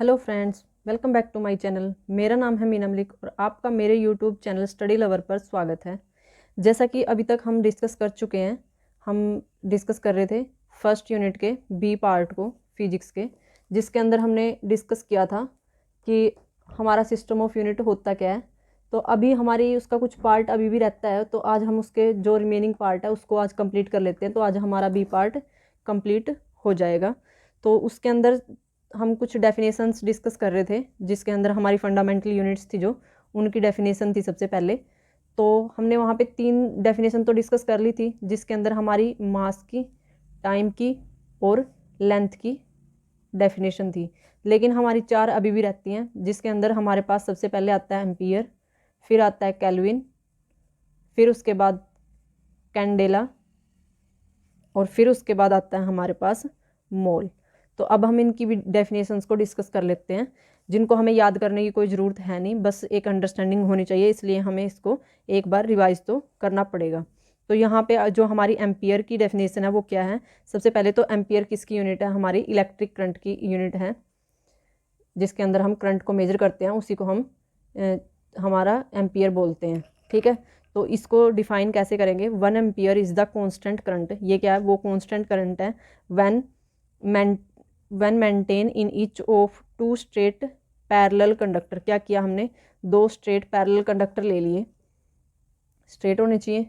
Hello friends, welcome back to my channel. मेरा नाम है मीना मलिक और आपका मेरे यूट्यूब चैनल स्टडी लवर पर स्वागत है। जैसा कि अभी तक हम डिस्कस कर चुके हैं, हम डिस्कस कर रहे थे फर्स्ट यूनिट के बी पार्ट को, फिजिक्स के, जिसके अंदर हमने डिस्कस किया था कि हमारा सिस्टम ऑफ यूनिट होता क्या है। तो अभी हमारी उसका कुछ पार्ट अभी भी रहता है, तो आज हम उसके जो रिमेनिंग पार्ट है उसको आज कंप्लीट कर लेते हैं। तो आज हमारा बी पार्ट कंप्लीट हो जाएगा। तो उसके अंदर हम कुछ डेफिनेशंस डिस्कस कर रहे थे, जिसके अंदर हमारी फंडामेंटल यूनिट्स थी, जो उनकी डेफिनेशन थी सबसे पहले। तो हमने वहाँ पे 3 डेफिनेशन तो डिस्कस कर ली थी, जिसके अंदर हमारी मास की, टाइम की और लेंथ की डेफिनेशन थी। लेकिन हमारी 4 अभी भी रहती हैं, जिसके अंदर हमारे पास सबसे पहले आता है एम्पियर, फिर आता है केल्विन, फिर उसके बाद कैंडेला और फिर उसके बाद आता है हमारे पास मोल। तो अब हम इनकी भी डेफिनेशंस को डिस्कस कर लेते हैं, जिनको हमें याद करने की कोई ज़रूरत है नहीं, बस एक अंडरस्टैंडिंग होनी चाहिए, इसलिए हमें इसको एक बार रिवाइज तो करना पड़ेगा। तो यहाँ पे जो हमारी एम्पियर की डेफिनेशन है वो क्या है। सबसे पहले तो एम्पियर किसकी यूनिट है, हमारी इलेक्ट्रिक करंट की यूनिट है, जिसके अंदर हम करंट को मेजर करते हैं, उसी को हम हमारा एम्पियर बोलते हैं। ठीक है, तो इसको डिफाइन कैसे करेंगे। 1 ampere is the constant current. ये क्या है, वो कॉन्स्टेंट करंट है when maintain in each of 2 straight parallel conductor. क्या किया हमने, 2 स्ट्रेट पैरेलल कंडक्टर ले लिए, स्ट्रेट होने चाहिए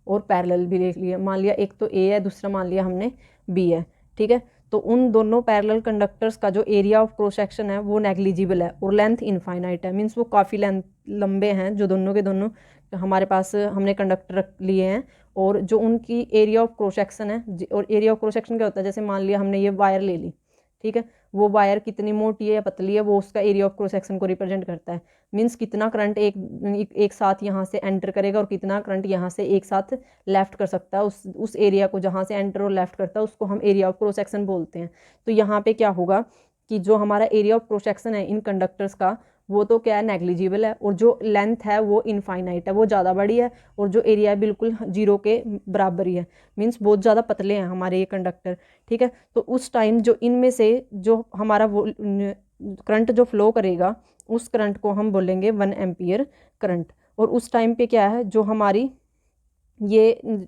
और पैरेलल भी ले लिए। मान लिया एक तो ए है, दूसरा मान लिया हमने बी है। ठीक है, तो उन दोनों पैरेलल कंडक्टर्स का जो एरिया ऑफ क्रॉस सेक्शन है वो नेग्लिजिबल है और लेंथ इनफाइनाइट है। मीन्स वो काफ़ी लेंथ लंबे हैं, जो दोनों के दोनों हमारे पास हमने कंडक्टर रख लिए हैं। और जो उनकी एरिया ऑफ क्रॉस सेक्शन है, और एरिया ऑफ क्रॉस सेक्शन क्या होता है, जैसे मान लिया हमने ये वायर ले ली, ठीक है, वो वायर कितनी मोटी है या पतली है, वो उसका एरिया ऑफ क्रॉस सेक्शन को रिप्रेजेंट करता है। मीन्स कितना करंट एक साथ यहाँ से एंटर करेगा और कितना करंट यहाँ से एक साथ लेफ्ट कर सकता है। उस एरिया को जहाँ से एंटर और लेफ्ट करता है उसको हम एरिया ऑफ क्रॉस सेक्शन बोलते हैं। तो यहाँ पे क्या होगा कि जो हमारा एरिया ऑफ क्रॉस सेक्शन है इन कंडक्टर्स का, वो तो क्या है, नेग्लिजिबल है, और जो लेंथ है वो इनफाइनाइट है, वो ज़्यादा बड़ी है, और जो एरिया है बिल्कुल 0 के बराबर ही है। मीन्स बहुत ज़्यादा पतले हैं हमारे ये कंडक्टर। ठीक है, तो उस टाइम जो इनमें से जो हमारा वो करंट जो फ्लो करेगा, उस करंट को हम बोलेंगे 1 एम्पियर करंट। और उस टाइम पे क्या है, जो हमारी ये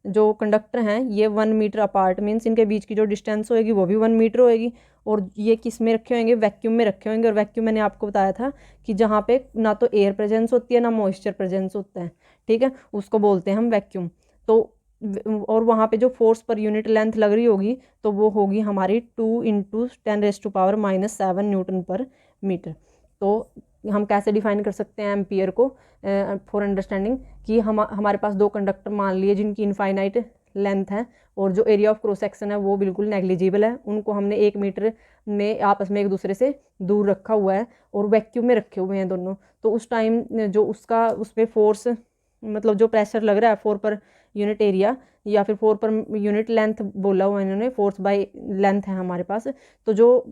जो कंडक्टर हैं ये 1 मीटर अपार्ट, मीन्स इनके बीच की जो डिस्टेंस होएगी वो भी 1 मीटर होएगी। और ये किस में रखे होंगे, वैक्यूम में रखे होंगे। और वैक्यूम मैंने आपको बताया था कि जहाँ पे ना तो एयर प्रेजेंस होती है ना मॉइस्चर प्रेजेंस होता है। ठीक है, उसको बोलते हैं हम वैक्यूम। तो और वहाँ पे जो फोर्स पर यूनिट लेंथ लग रही होगी तो वो होगी हमारी 2 × 10⁻⁻⁷ न्यूटन पर मीटर। तो हम कैसे डिफाइन कर सकते हैं एम्पियर को फॉर अंडरस्टैंडिंग, कि हमारे पास 2 कंडक्टर मान लिए जिनकी इनफाइनाइट लेंथ है और जो एरिया ऑफ क्रॉस सेक्शन है वो बिल्कुल नेग्लिजिबल है। उनको हमने 1 मीटर में आपस में एक दूसरे से दूर रखा हुआ है और वैक्यूम में रखे हुए हैं दोनों। तो उस टाइम जो उसका उस पर फोर्स, मतलब जो प्रेशर लग रहा है 4 पर यूनिट एरिया या फिर 4 पर यूनिट लेंथ बोला हुआ है इन्होंने, फोर्स बाय लेंथ है हमारे पास। तो जो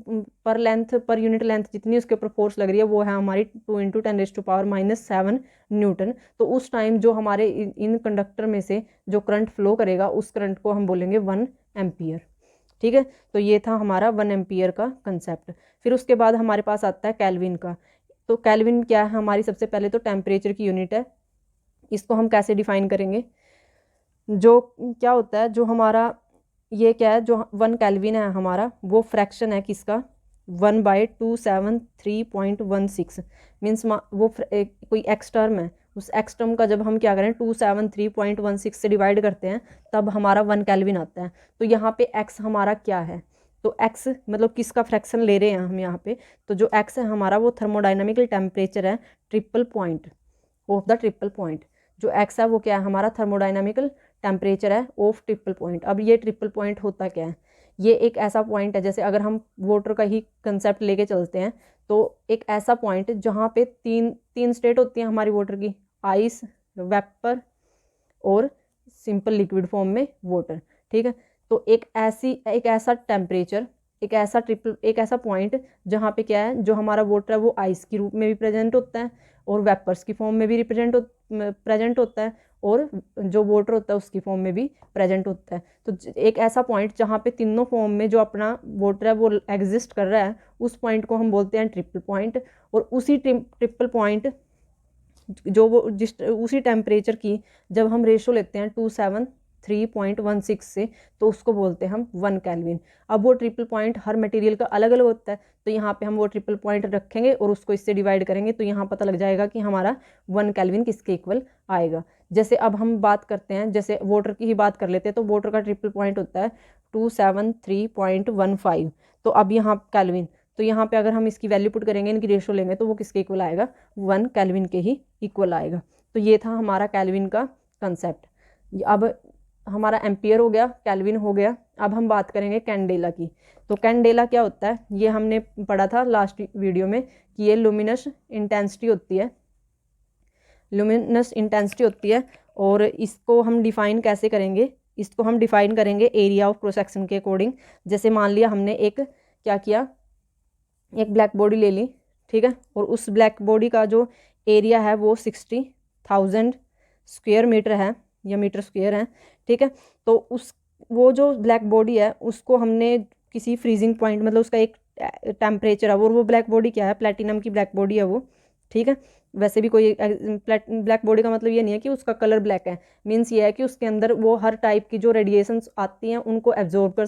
पर यूनिट लेंथ जितनी उसके ऊपर फोर्स लग रही है वो है हमारी 2 × 10⁻⁷ न्यूटन। तो उस टाइम जो हमारे इन कंडक्टर में से जो करंट फ्लो करेगा उस करंट को हम बोलेंगे 1 एम्पियर। ठीक है, तो ये था हमारा 1 एम्पियर का कंसेप्ट। फिर उसके बाद हमारे पास आता है केल्विन का। तो केल्विन क्या है, हमारी सबसे पहले तो टेम्परेचर की यूनिट है। इसको हम कैसे डिफाइन करेंगे, जो क्या होता है, जो हमारा ये क्या है, जो 1 केल्विन है हमारा, वो फ्रैक्शन है किसका, 1/273.16। मीन्स वो कोई एक्स टर्म है, उस एक्स टर्म का जब हम क्या करें 273.16 से डिवाइड करते हैं तब हमारा 1 केल्विन आता है। तो यहाँ पे एक्स हमारा क्या है, तो एक्स मतलब किसका फ्रैक्शन ले रहे हैं हम यहाँ पे। तो जो एक्स है हमारा वो थर्मोडाइनमिकल टेम्परेचर है, triple point of the triple point. जो एक्स है वो क्या है, हमारा थर्मोडाइनमिकल टेम्परेचर है ऑफ ट्रिपल पॉइंट। अब ये ट्रिपल पॉइंट होता क्या है, ये एक ऐसा पॉइंट है, जैसे अगर हम वाटर का ही कंसेप्ट लेके चलते हैं तो एक ऐसा पॉइंट जहाँ पे तीन स्टेट होती हैं हमारी वाटर की, आइस, वेपर और सिंपल लिक्विड फॉर्म में वाटर। ठीक है, तो एक ऐसा टेम्परेचर, एक ऐसा पॉइंट जहाँ पे क्या है, जो हमारा वाटर है वो आइस के रूप में भी प्रेजेंट होता है और वेपर्स की फॉर्म में भी प्रेजेंट होता है और जो वाटर होता है उसकी फॉर्म में भी प्रेजेंट होता है। तो एक ऐसा पॉइंट जहाँ पे तीनों फॉर्म में जो अपना वाटर है वो एग्जिस्ट कर रहा है उस पॉइंट को हम बोलते हैं ट्रिपल पॉइंट। और उसी ट्रिपल पॉइंट जो वो उसी टेम्परेचर की जब हम रेशो लेते हैं 273.16 से, तो उसको बोलते हैं हम 1 केल्विन। अब वो ट्रिपल पॉइंट हर मटेरियल का अलग अलग होता है, तो यहाँ पे हम वो ट्रिपल पॉइंट रखेंगे और उसको इससे डिवाइड करेंगे, तो यहाँ पता लग जाएगा कि हमारा 1 केल्विन किसके इक्वल आएगा। जैसे अब हम बात करते हैं, जैसे वाटर की ही बात कर लेते हैं, तो वाटर का ट्रिपल पॉइंट होता है 273.15। तो अब यहाँ केल्विन, तो यहाँ पे अगर हम इसकी वैल्यू पुट करेंगे, इनकी रेशो लेंगे, तो वो किसके इक्वल आएगा, 1 केल्विन के ही इक्वल आएगा। तो ये था हमारा केल्विन का कंसेप्ट। अब हमारा एम्पियर हो गया, केल्विन हो गया। अब हम बात करेंगे कैंडेला की। तो कैंडेला क्या होता है, ये हमने पढ़ा था लास्ट वीडियो में कि ये लुमिनस इंटेंसिटी होती है, लुमिनस इंटेंसिटी होती है। और इसको हम डिफाइन कैसे करेंगे, इसको हम डिफाइन करेंगे एरिया ऑफ क्रॉस सेक्शन के अकॉर्डिंग। जैसे मान लिया हमने एक क्या किया, एक ब्लैक बॉडी ले ली, ठीक है, और उस ब्लैक बॉडी का जो एरिया है वो 60,000 स्क्वायर मीटर है या मीटर स्क्वायर है, ठीक है। तो उस वो जो ब्लैक बॉडी है उसको हमने किसी फ्रीजिंग पॉइंट, मतलब उसका एक टेम्परेचर है, और वो ब्लैक बॉडी क्या है, प्लेटिनम की ब्लैक बॉडी है वो, ठीक है। वैसे भी कोई ब्लैक बॉडी का मतलब ये नहीं है कि उसका कलर ब्लैक है, मीन्स ये है कि उसके अंदर वो हर टाइप की जो रेडिएशंस आती हैं उनको एब्जॉर्ब कर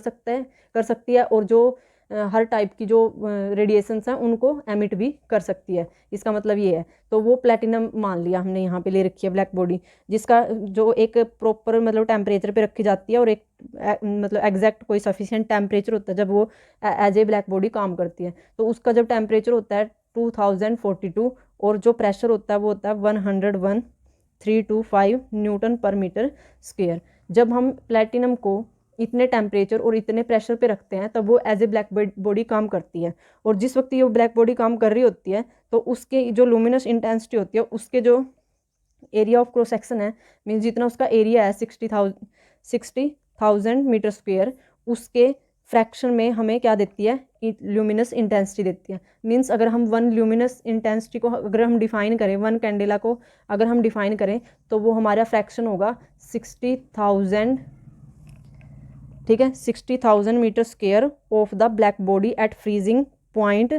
सकती है, और जो हर टाइप की जो रेडिएशंस हैं उनको एमिट भी कर सकती है, इसका मतलब ये है। तो वो प्लेटिनम मान लिया हमने, यहाँ पे ले रखी है ब्लैक बॉडी, जिसका जो एक प्रॉपर मतलब टेम्परेचर पे रखी जाती है, और एक मतलब एग्जैक्ट कोई सफिशिएंट टेम्परेचर होता है जब वो एज ए ब्लैक बॉडी काम करती है। तो उसका जब टेम्परेचर होता है 2042, और जो प्रेशर होता है वो होता है 101,325 न्यूटन पर मीटर स्क्वायर। जब हम प्लेटिनम को इतने टेम्परेचर और इतने प्रेशर पे रखते हैं तब वो एज ए ब्लैक बॉडी काम करती है। और जिस वक्त ये ब्लैक बॉडी काम कर रही होती है तो उसके जो लुमिनस इंटेंसिटी होती है, उसके जो एरिया ऑफ क्रॉस सेक्शन है, मीन्स जितना उसका एरिया है 60,000 मीटर स्क्वायर, उसके फ्रैक्शन में हमें क्या देती है, ल्यूमिनस इंटेंसिटी देती है। मीन्स अगर हम 1 ल्यूमिनस इंटेंसिटी को अगर हम डिफाइन करें, 1 कैंडेला को अगर हम डिफाइन करें, तो वो हमारा फ्रैक्शन होगा 60,000, ठीक है, 60,000 metre square of the black body at freezing point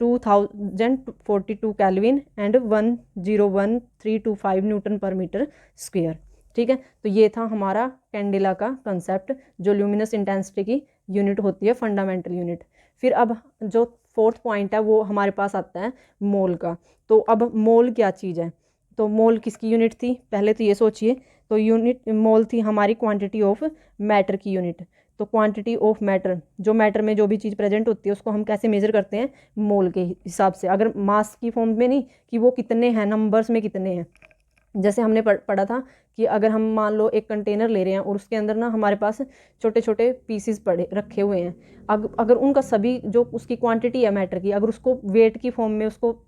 2042 kelvin and 101,325 newton per metre square, ठीक है। तो ये था हमारा कैंडेला का कंसेप्ट, जो ल्यूमिनस इंटेंसिटी की यूनिट होती है, फंडामेंटल यूनिट। फिर अब जो फोर्थ पॉइंट है वो हमारे पास आता है मोल का। तो अब मोल क्या चीज़ है, तो मोल किसकी यूनिट थी, पहले तो ये सोचिए। तो यूनिट मोल थी हमारी क्वांटिटी ऑफ मैटर की यूनिट। तो क्वांटिटी ऑफ मैटर, जो मैटर में जो भी चीज़ प्रेजेंट होती है उसको हम कैसे मेजर करते हैं, मोल के हिसाब से, अगर मास की फॉर्म में नहीं कि वो कितने हैं, नंबर्स में कितने हैं। जैसे हमने पढ़ा था कि अगर हम मान लो एक कंटेनर ले रहे हैं और उसके अंदर ना हमारे पास छोटे छोटे पीसेस पड़े रखे हुए हैं, अगर उनका सभी जो उसकी क्वांटिटी है मैटर की, अगर उसको वेट की फॉर्म में उसको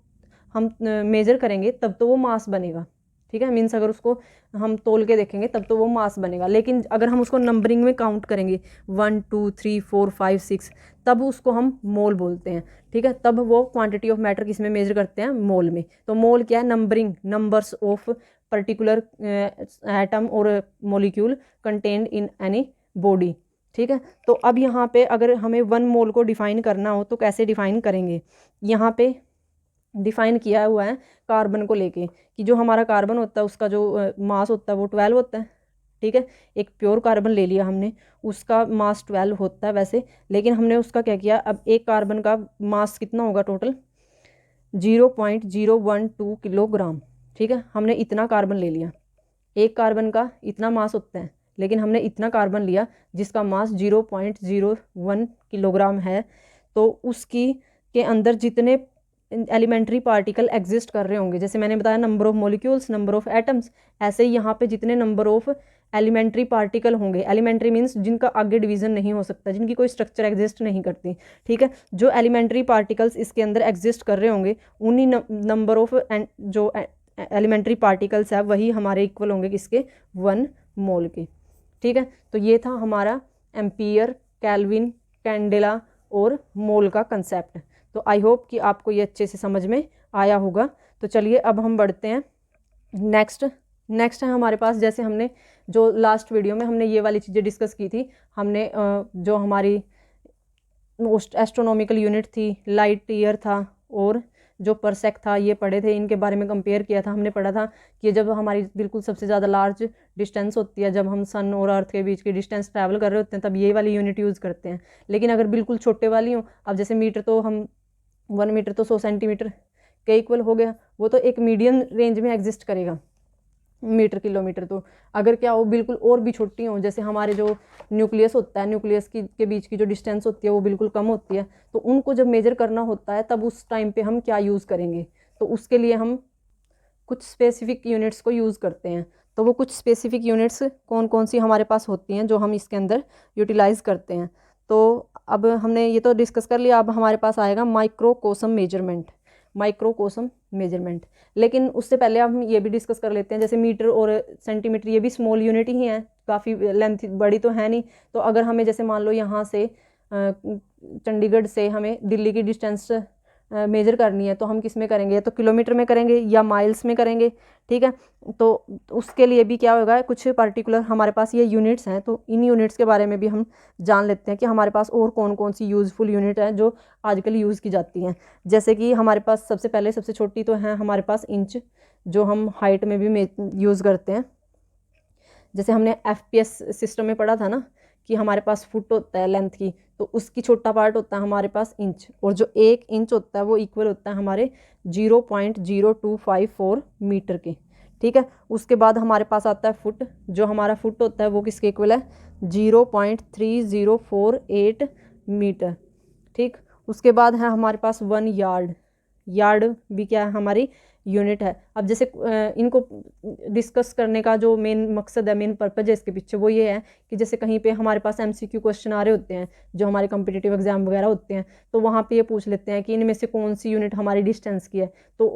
हम मेज़र करेंगे तब तो वो मास बनेगा, ठीक है। मीन्स अगर उसको हम तोल के देखेंगे तब तो वो मास बनेगा। लेकिन अगर हम उसको नंबरिंग में काउंट करेंगे 1 2 3 4 5 6, तब उसको हम मोल बोलते हैं, ठीक है। तब वो क्वांटिटी ऑफ मैटर किस में मेजर करते हैं, मोल में। तो मोल क्या है, numbering, numbers of particular atom और molecule contained in any body, ठीक है। तो अब यहाँ पे अगर हमें 1 मोल को डिफाइन करना हो तो कैसे डिफाइन करेंगे, यहाँ पे डिफाइन किया हुआ है कार्बन को लेके कि जो हमारा कार्बन होता है उसका जो मास होता है वो 12 होता है, ठीक है। एक प्योर कार्बन ले लिया हमने, उसका मास 12 होता है वैसे, लेकिन हमने उसका क्या किया, अब एक कार्बन का मास कितना होगा टोटल, 0.012 किलोग्राम, ठीक है। हमने इतना कार्बन ले लिया, एक कार्बन का इतना मास होता है, लेकिन हमने इतना कार्बन लिया जिसका मास 0.01 किलोग्राम है। तो उसकी के अंदर जितने एलिमेंट्री पार्टिकल एग्जिस्ट कर रहे होंगे, जैसे मैंने बताया number of molecules, number of atoms, ऐसे ही यहाँ पे जितने नंबर ऑफ एलिमेंट्री पार्टिकल होंगे, एलिमेंट्री मीन्स जिनका आगे डिवीजन नहीं हो सकता, जिनकी कोई स्ट्रक्चर एग्जिस्ट नहीं करती, ठीक है। जो एलिमेंट्री पार्टिकल्स इसके अंदर एग्जिस्ट कर रहे होंगे, उन्हीं नंबर ऑफ जो एलिमेंट्री पार्टिकल्स है वही हमारे इक्वल होंगे किसके, 1 मोल के, ठीक है। तो ये था हमारा एम्पियर, केल्विन, कैंडेला और मोल का कंसेप्ट। तो आई होप कि आपको ये अच्छे से समझ में आया होगा। तो चलिए अब हम बढ़ते हैं नेक्स्ट है हमारे पास, जैसे हमने जो लास्ट वीडियो में हमने ये वाली चीज़ें डिस्कस की थी, हमने जो हमारी एस्ट्रोनॉमिकल यूनिट थी, लाइट ईयर था और जो परसेक था, ये पढ़े थे। इनके बारे में कंपेयर किया था, हमने पढ़ा था कि जब हमारी बिल्कुल सबसे ज़्यादा लार्ज डिस्टेंस होती है, जब हम सन और अर्थ के बीच की डिस्टेंस ट्रैवल कर रहे होते हैं, तब ये वाली यूनिट यूज़ करते हैं। लेकिन अगर बिल्कुल छोटे वाली हो, अब जैसे मीटर, तो हम 1 मीटर तो 100 सेंटीमीटर के इक्वल हो गया, वो तो एक मीडियम रेंज में एग्जिस्ट करेगा। मीटर किलोमीटर तो अगर क्या हो बिल्कुल और भी छोटी हो, जैसे हमारे जो न्यूक्लियस होता है, न्यूक्लियस के बीच की जो डिस्टेंस होती है वो बिल्कुल कम होती है, तो उनको जब मेजर करना होता है तब उस टाइम पे हम क्या यूज़ करेंगे, तो उसके लिए हम कुछ स्पेसिफिक यूनिट्स को यूज़ करते हैं। तो वो कुछ स्पेसिफिक यूनिट्स कौन कौन सी हमारे पास होती हैं जो हम इसके अंदर यूटिलाइज़ करते हैं। तो अब हमने ये तो डिस्कस कर लिया, अब हमारे पास आएगा माइक्रोकोसम मेजरमेंट। माइक्रोकोसम मेजरमेंट, लेकिन उससे पहले हम ये भी डिस्कस कर लेते हैं, जैसे मीटर और सेंटीमीटर ये भी स्मॉल यूनिट ही हैं, काफ़ी लेंथ बड़ी तो है नहीं। तो अगर हमें जैसे मान लो यहाँ से चंडीगढ़ से हमें दिल्ली की डिस्टेंस मेजर करनी है, तो हम किस में करेंगे, या तो किलोमीटर में करेंगे या माइल्स में करेंगे, ठीक है। तो उसके लिए भी क्या होगा, कुछ पर्टिकुलर हमारे पास ये यूनिट्स हैं, तो इन यूनिट्स के बारे में भी हम जान लेते हैं कि हमारे पास और कौन कौन सी यूज़फुल यूनिट है जो आजकल यूज़ की जाती हैं। जैसे कि हमारे पास सबसे पहले सबसे छोटी तो है हमारे पास इंच, जो हम हाइट में भी यूज़ करते हैं। जैसे हमने FPS सिस्टम में पढ़ा था ना कि हमारे पास फुट होता है लेंथ की, तो उसकी छोटा पार्ट होता है हमारे पास इंच, और जो 1 इंच होता है वो इक्वल होता है हमारे 0.0254 मीटर के, ठीक है। उसके बाद हमारे पास आता है फुट, जो हमारा फुट होता है वो किसके इक्वल है, 0.3048 मीटर, ठीक। उसके बाद है हमारे पास 1 यार्ड। यार्ड भी क्या है, हमारी यूनिट है। अब जैसे इनको डिस्कस करने का जो मेन मकसद है, मेन पर्पज है इसके पीछे, वो ये है कि जैसे कहीं पे हमारे पास MCQ क्वेश्चन आ रहे होते हैं, जो हमारे कॉम्पिटिटिव एग्जाम वगैरह होते हैं, तो वहाँ पे ये पूछ लेते हैं कि इनमें से कौन सी यूनिट हमारी डिस्टेंस की है। तो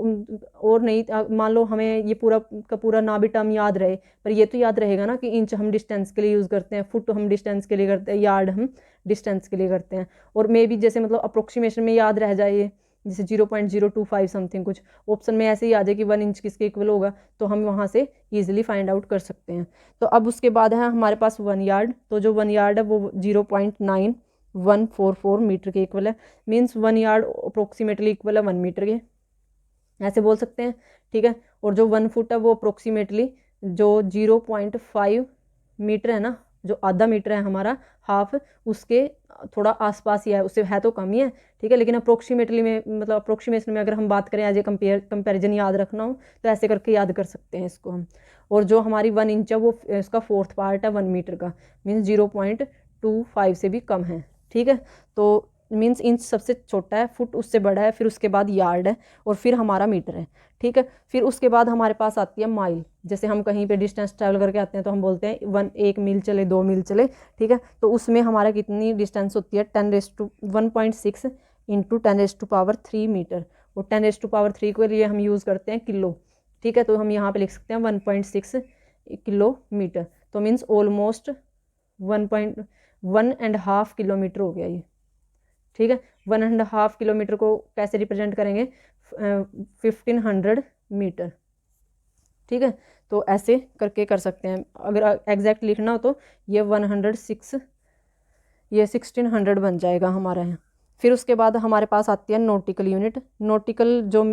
और नहीं, मान लो हमें ये पूरा का पूरा ना भी टर्म याद रहे, पर ये तो याद रहेगा ना कि इंच हम डिस्टेंस के लिए यूज़ करते हैं, फुट हम डिस्टेंस के लिए करते हैं, यार्ड हम डिस्टेंस के लिए करते हैं। और मे भी जैसे मतलब अप्रोक्सीमेशन में याद रह जाए, जैसे 0.025 समथिंग, कुछ ऑप्शन में ऐसे ही आ जाए कि 1 इंच किसके इक्वल होगा, तो हम वहाँ से ईजिली फाइंड आउट कर सकते हैं। तो अब उसके बाद है हमारे पास 1 यार्ड, तो जो 1 यार्ड है वो 0.9144 मीटर के इक्वल है। मीन्स 1 यार्ड अप्रोक्सीमेटली इक्वल है 1 मीटर के, ऐसे बोल सकते हैं, ठीक है। और जो 1 फुट है वो अप्रोक्सीमेटली जो 0.5 मीटर है ना, जो आधा मीटर है हमारा, हाफ, उसके थोड़ा आसपास ही है, उससे है तो कम ही है, ठीक है। लेकिन अप्रोक्सीमेटली में, मतलब अप्रोक्सीमेशन में अगर हम बात करें, एज ए कंपेरिजन याद रखना हो तो ऐसे करके याद कर सकते हैं इसको हम। और जो हमारी 1 इंच है वो इसका 4th पार्ट है 1 मीटर का, मीन्स 0.25 से भी कम है, ठीक है। तो मीन्स इंच सबसे छोटा है, फुट उससे बड़ा है, फिर उसके बाद यार्ड है, और फिर हमारा मीटर है, ठीक है। फिर उसके बाद हमारे पास आती है माइल। जैसे हम कहीं पे डिस्टेंस ट्रैवल करके आते हैं तो हम बोलते हैं 1 मील चले, 2 मील चले, ठीक है। तो उसमें हमारा कितनी डिस्टेंस होती है, 106 इंटू 10⁻³ मीटर, और 10⁻³ के लिए हम यूज़ करते हैं किलो, ठीक है। तो हम यहाँ पे लिख सकते हैं 1.6 किलोमीटर, तो मीन्स ऑलमोस्ट 1.1.5 किलोमीटर हो गया ये, ठीक है। 1.5 किलोमीटर को कैसे रिप्रेजेंट करेंगे, 1500 मीटर, ठीक है। तो ऐसे करके कर सकते हैं। अगर एग्जैक्ट लिखना हो तो ये 1600 बन जाएगा हमारा यहाँ। फिर उसके बाद हमारे पास आती है नॉटिकल यूनिट। नॉटिकल जो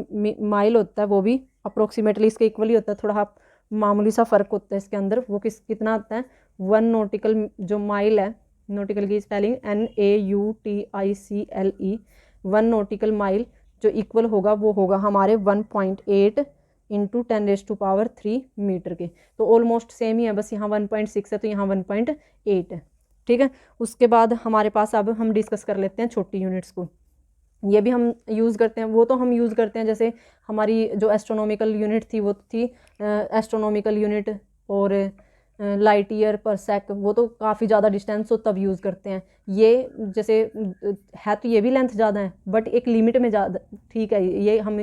माइल होता है वो भी अप्रोक्सीमेटली इसके इक्वल ही होता है, थोड़ा मामूली सा फ़र्क होता है इसके अंदर। वो कितना आता है, 1 नॉटिकल जो माइल है, नॉटिकल की स्पेलिंग NAUTICLE, 1 नॉटिकल माइल जो इक्वल होगा वो होगा हमारे 1.8 इंटू 10⁻³ मीटर के। तो ऑलमोस्ट सेम ही है, बस यहाँ 1.6 है तो यहाँ 1.8 है, ठीक है। उसके बाद हमारे पास अब हम डिस्कस कर लेते हैं छोटी यूनिट्स को। ये भी हम यूज़ करते हैं, वो तो हम यूज़ करते हैं, जैसे हमारी जो एस्ट्रोनॉमिकल यूनिट थी वो थी एस्ट्रोनॉमिकल यूनिट, और लाइट ईयर पर सेक, वो तो काफ़ी ज़्यादा डिस्टेंस हो तब यूज़ करते हैं। ये जैसे है तो ये भी लेंथ ज़्यादा है, बट एक लिमिट में ज़्यादा, ठीक है, ये हम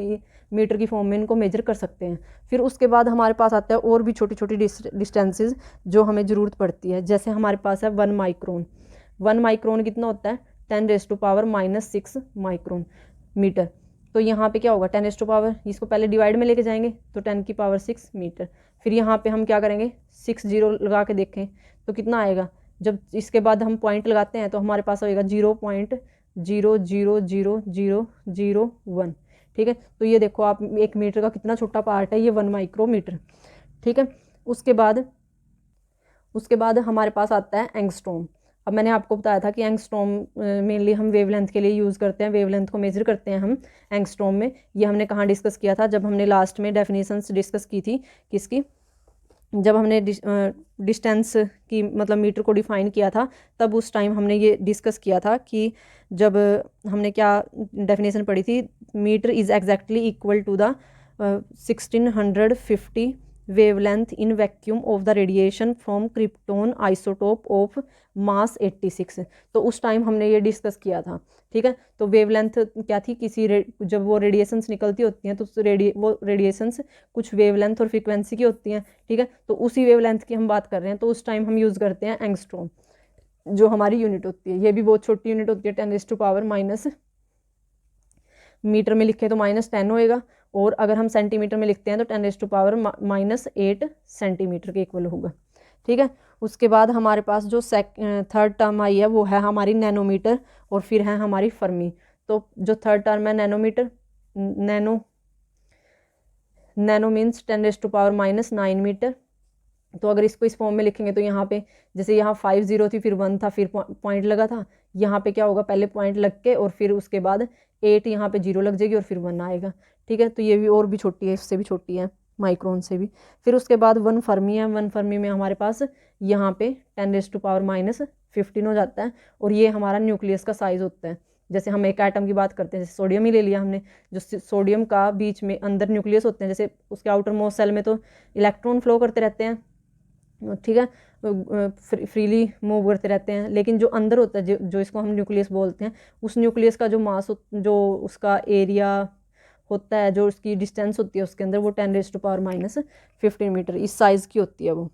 मीटर की फॉर्म में इनको मेजर कर सकते हैं। फिर उसके बाद हमारे पास आता है और भी छोटी छोटी डिस्टेंसेस जो हमें ज़रूरत पड़ती है। जैसे हमारे पास है 1 माइक्रोन। 1 माइक्रोन कितना होता है, 10⁻⁻⁶ माइक्रोन मीटर। तो यहाँ पे क्या होगा, 10⁻, इसको पहले डिवाइड में लेके जाएंगे तो 10⁻⁶ मीटर। फिर यहाँ पे हम क्या करेंगे, 6 जीरो लगा के देखें तो कितना आएगा। जब इसके बाद हम पॉइंट लगाते हैं तो हमारे पास होएगा 0.0000001। ठीक है, तो ये देखो आप 1 मीटर का कितना छोटा पार्ट है ये 1 माइक्रोमीटर। ठीक है, उसके बाद हमारे पास आता है एंगस्ट्रॉम। अब मैंने आपको बताया था कि एंगस्ट्रॉम मेनली हम वेवलेंथ के लिए यूज़ करते हैं, वेवलेंथ को मेजर करते हैं हम एंगस्ट्रॉम में। ये हमने कहाँ डिस्कस किया था, जब हमने लास्ट में डेफिनेशंस डिस्कस की थी किसकी, जब हमने डिस्टेंस की मतलब मीटर को डिफाइन किया था, तब उस टाइम हमने ये डिस्कस किया था कि जब हमने क्या डेफिनेशन पढ़ी थी, metre is exactly equal to the 1650 wavelength in vacuum of the radiation from krypton isotope of mass 86। तो उस टाइम हमने ये डिस्कस किया था। ठीक है, तो वेवलेंथ क्या थी, जब वो रेडिएशंस निकलती होती हैं तो वो रेडिएशंस कुछ वेवलेंथ और फ्रीक्वेंसी की होती हैं। ठीक है, तो उसी वेवलेंथ की हम बात कर रहे हैं, तो उस टाइम हम यूज़ करते हैं एंगस्ट्रॉम, जो हमारी यूनिट होती है। ये भी बहुत छोटी यूनिट होती है, 10⁻⁻, मीटर में लिखे तो -10 होएगा, और अगर हम सेंटीमीटर में लिखते हैं तो 10⁻⁻8 सेंटीमीटर के इक्वल होगा। ठीक है, उसके बाद हमारे पास जो थर्ड टर्म आई है वो है हमारी नैनोमीटर, और फिर है हमारी फर्मी। तो जो थर्ड टर्म है नैनोमीटर, नैनो मीन्स 10⁻⁹ मीटर। तो अगर इसको इस फॉर्म में लिखेंगे तो यहाँ पे जैसे यहाँ 50 थी, फिर 1 था, फिर पॉइंट लगा था, यहाँ पे क्या होगा, पहले पॉइंट लग के और फिर उसके बाद 8 यहाँ पे 0 लग जाएगी और फिर 1 आएगा। ठीक है, तो ये भी और भी छोटी है, इससे भी छोटी है, माइक्रोन से भी। फिर उसके बाद 1 फर्मी है, 1 फर्मी में हमारे पास यहाँ पे 10⁻⁻15 हो जाता है, और ये हमारा न्यूक्लियस का साइज़ होता है। जैसे हम एक एटम की बात करते हैं, जैसे सोडियम ही ले लिया हमने, जो सोडियम का बीच में अंदर न्यूक्लियस होते हैं, जैसे उसके आउटर मोस्ट सेल में तो इलेक्ट्रॉन फ्लो करते रहते हैं, ठीक है, फ्रीली मूव करते रहते हैं, लेकिन जो अंदर होता है, जो इसको हम न्यूक्लियस बोलते हैं, उस न्यूक्लियस का जो मास, जो उसका एरिया होता है, जो उसकी डिस्टेंस होती है उसके अंदर, वो 10⁻⁻15 मीटर इस साइज़ की होती है वो।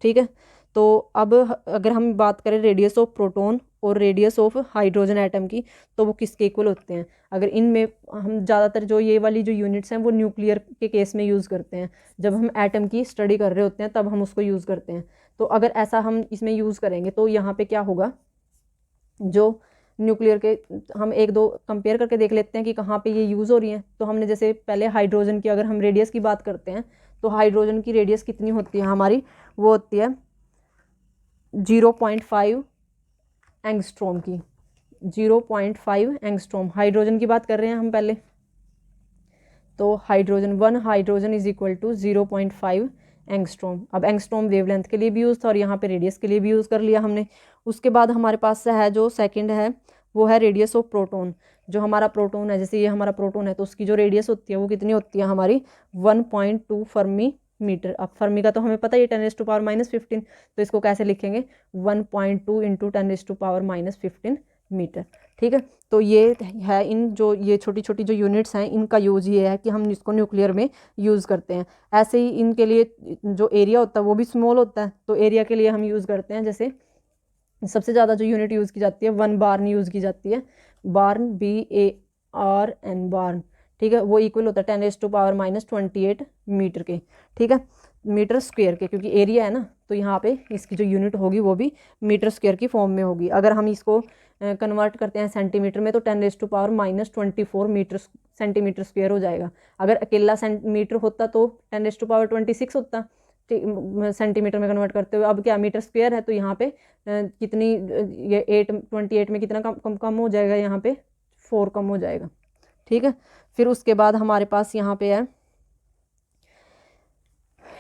ठीक है, तो अब अगर हम बात करें रेडियस ऑफ प्रोटॉन और रेडियस ऑफ हाइड्रोजन एटम की, तो वो किसके इक्वल होते हैं। अगर इनमें हम ज़्यादातर जो ये वाली जो यूनिट्स हैं वो न्यूक्लियर के केस में यूज़ करते हैं, जब हम एटम की स्टडी कर रहे होते हैं तब हम उसको यूज़ करते हैं। तो अगर ऐसा हम इसमें यूज़ करेंगे तो यहाँ पे क्या होगा, जो न्यूक्लियर के हम एक दो कंपेयर करके देख लेते हैं कि कहाँ पे ये यूज़ हो रही हैं। तो हमने जैसे पहले हाइड्रोजन की, अगर हम रेडियस की बात करते हैं तो हाइड्रोजन की रेडियस कितनी होती है हमारी, वो होती है 0.5 एंगस्ट्रॉम की, 0.5 एंगस्ट्रॉम हाइड्रोजन की बात कर रहे हैं हम पहले। तो hydrogen 1 hydrogen is equal to 0.5 angstrom. अब एंगस्ट्रॉम वेवलेंथ के लिए भी यूज़ था और यहाँ पे रेडियस के लिए भी यूज़ कर लिया हमने। उसके बाद हमारे पास है जो सेकंड है वो है रेडियस ऑफ प्रोटॉन। जो हमारा प्रोटॉन है, जैसे ये हमारा प्रोटॉन है, तो उसकी जो रेडियस होती है वो कितनी होती है हमारी 1.2 फर्मी मीटर। अब फर्मी का तो हमें पता ही 10⁻⁻15, तो इसको कैसे लिखेंगे 1.2 इंटू 10⁻⁻15 मीटर। ठीक है, तो ये है इन जो ये छोटी छोटी जो यूनिट्स हैं इनका यूज़ ये है कि हम इसको न्यूक्लियर में यूज़ करते हैं। ऐसे ही इनके लिए जो एरिया होता है वो भी स्मॉल होता है, तो एरिया के लिए हम यूज़ करते हैं, जैसे सबसे ज़्यादा जो यूनिट यूज़ की जाती है 1 बार्न यूज़ की जाती है, बार्न BARN बार्न। ठीक है, वो इक्वल होता है 10⁻⁻28 मीटर के। ठीक है, मीटर स्क्वायर के, क्योंकि एरिया है ना, तो यहाँ पे इसकी जो यूनिट होगी वो भी मीटर स्क्वायर की फॉर्म में होगी। अगर हम इसको कन्वर्ट करते हैं सेंटीमीटर में तो 10⁻⁻24 मीटर सेंटीमीटर स्क्वायर हो जाएगा। अगर अकेला सेंटीमीटर होता तो 10⁻26 होता सेंटीमीटर में कन्वर्ट करते हुए। अब क्या मीटर स्क्वायर है, तो यहाँ पे कितनी ये 28 में कितना कम हो जाएगा, यहाँ पे 4 कम हो जाएगा। ठीक है, फिर उसके बाद हमारे पास यहाँ पे है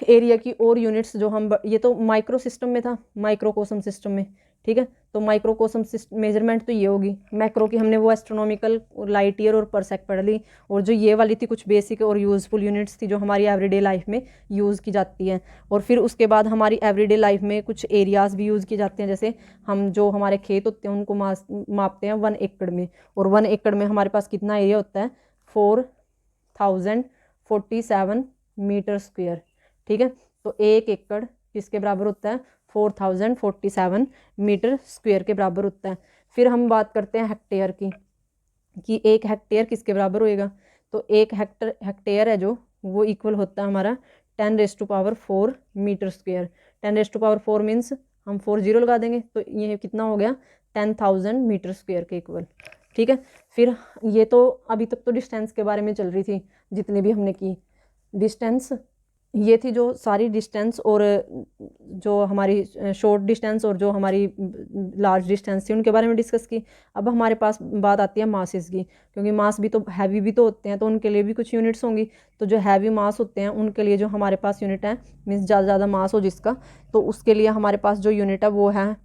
एरिया की और यूनिट्स, जो हम ये तो माइक्रो सिस्टम में था, माइक्रोकोसम सिस्टम में। ठीक है, तो माइक्रोकोसम मेजरमेंट तो ये होगी। मैक्रो की हमने वो एस्ट्रोनॉमिकल लाइट ईयर और परसेक पढ़ ली, और जो ये वाली थी कुछ बेसिक और यूज़फुल यूनिट्स थी जो हमारी एवरीडे लाइफ में यूज़ की जाती हैं। और फिर उसके बाद हमारी एवरीडे लाइफ में कुछ एरियाज़ भी यूज़ किए जाते हैं, जैसे हम जो हमारे खेत होते हैं उनको मापते हैं 1 एकड़ में, और 1 एकड़ में हमारे पास कितना एरिया होता है 4047 मीटर स्क्वायर। ठीक है, तो 1 एकड़ किसके बराबर होता है 4047 मीटर स्क्वायर के बराबर होता है। फिर हम बात करते हैं हेक्टेयर की, कि 1 हेक्टेयर किसके बराबर होएगा, तो 1 हेक्टेयर है जो वो इक्वल होता है हमारा 10⁻⁴ मीटर स्क्वायर। 10⁻⁴ मीन्स हम 40 लगा देंगे तो ये कितना हो गया 10,000 मीटर स्क्वायर के इक्वल। ठीक है। फिर ये तो अभी तक तो डिस्टेंस के बारे में चल रही थी, जितनी भी हमने की डिस्टेंस, ये थी जो सारी डिस्टेंस, और जो हमारी शॉर्ट डिस्टेंस और जो हमारी लार्ज डिस्टेंस थी उनके बारे में डिस्कस की। अब हमारे पास बात आती है मासेस की, क्योंकि मास भी तो हैवी भी तो होते हैं, तो उनके लिए भी कुछ यूनिट्स होंगी। तो जो हैवी मास होते हैं उनके लिए जो हमारे पास यूनिट है, मीन्स ज़्यादा मास हो जिसका, तो उसके लिए हमारे पास जो यूनिट है वो है,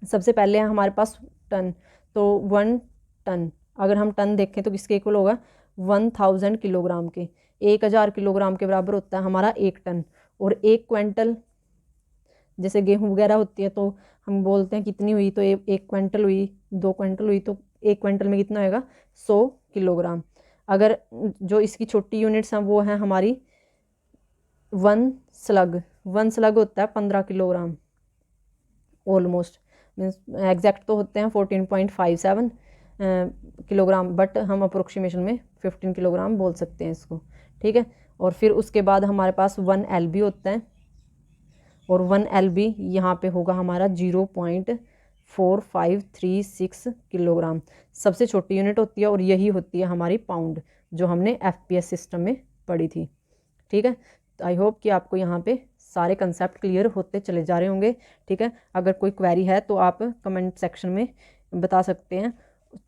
सबसे पहले है हमारे पास टन। तो 1 टन, अगर हम टन देखें तो किसके इक्वल होगा, 1000 किलोग्राम के। 1000 किलोग्राम के बराबर होता है हमारा 1 टन। और 1 क्विंटल, जैसे गेहूं वगैरह होती है तो हम बोलते हैं कितनी हुई, तो 1 क्विंटल हुई, 2 क्विंटल हुई, तो 1 क्विंटल में कितना होएगा, 100 किलोग्राम। अगर जो इसकी छोटी यूनिट्स हैं वो हैं हमारी 1 स्लग। 1 स्लग होता है 15 किलोग्राम ऑलमोस्ट, मीन्स एग्जैक्ट तो होते हैं 14.57 किलोग्राम, बट हम अप्रोक्सीमेशन में 15 किलोग्राम बोल सकते हैं इसको। ठीक है। और फिर उसके बाद हमारे पास 1 LB होता है, और 1 LB यहाँ पे होगा हमारा 0.4536 किलोग्राम। सबसे छोटी यूनिट होती है, और यही होती है हमारी पाउंड, जो हमने FPS सिस्टम में पढ़ी थी। ठीक है। आई होप कि आपको यहाँ पे सारे कंसेप्ट क्लियर होते चले जा रहे होंगे। ठीक है। अगर कोई क्वेरी है तो आप कमेंट सेक्शन में बता सकते हैं।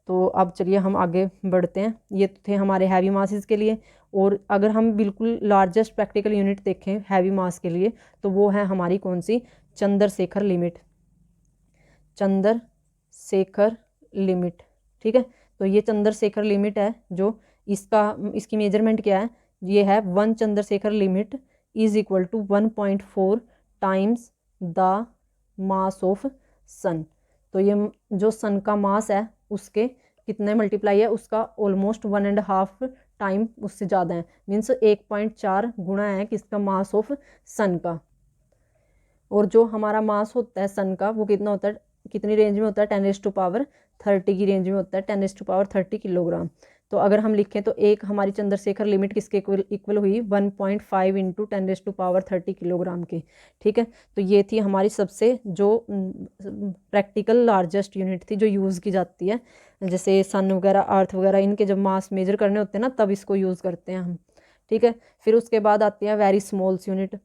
तो अब चलिए हम आगे बढ़ते हैं। ये थे हमारे हैवी मासेस के लिए। और अगर हम बिल्कुल लार्जेस्ट प्रैक्टिकल यूनिट देखें हैवी मास के लिए, तो वो है हमारी कौन सी, चंद्रशेखर लिमिट। चंद्रशेखर लिमिट। ठीक है। तो ये चंद्रशेखर लिमिट है, जो इसकी मेजरमेंट क्या है, ये है 1 Chandrasekhar limit is equal to 1.4 times the mass of sun. तो ये जो सन का मास है उसके कितने मल्टीप्लाई है, उसका ऑलमोस्ट 1.5 टाइम उससे ज़्यादा है, मीन्स 1.4 गुना है किसका, मास ऑफ सन का। और जो हमारा मास होता है सन का वो कितना होता है, कितनी रेंज में होता है, 10⁻30 की रेंज में होता है, 10⁻30 किलोग्राम। तो अगर हम लिखें तो एक हमारी चंद्रशेखर लिमिट किसके इक्वल हुई, 1.5 इंटू 10⁻30 किलोग्राम की। ठीक है। तो ये थी हमारी सबसे जो प्रैक्टिकल लार्जेस्ट यूनिट थी जो यूज़ की जाती है। जैसे सन वगैरह, अर्थ वगैरह, इनके जब मास मेजर करने होते हैं ना, तब इसको यूज़ करते हैं हम। ठीक है। फिर उसके बाद आती है वेरी स्मॉल्स यूनिट,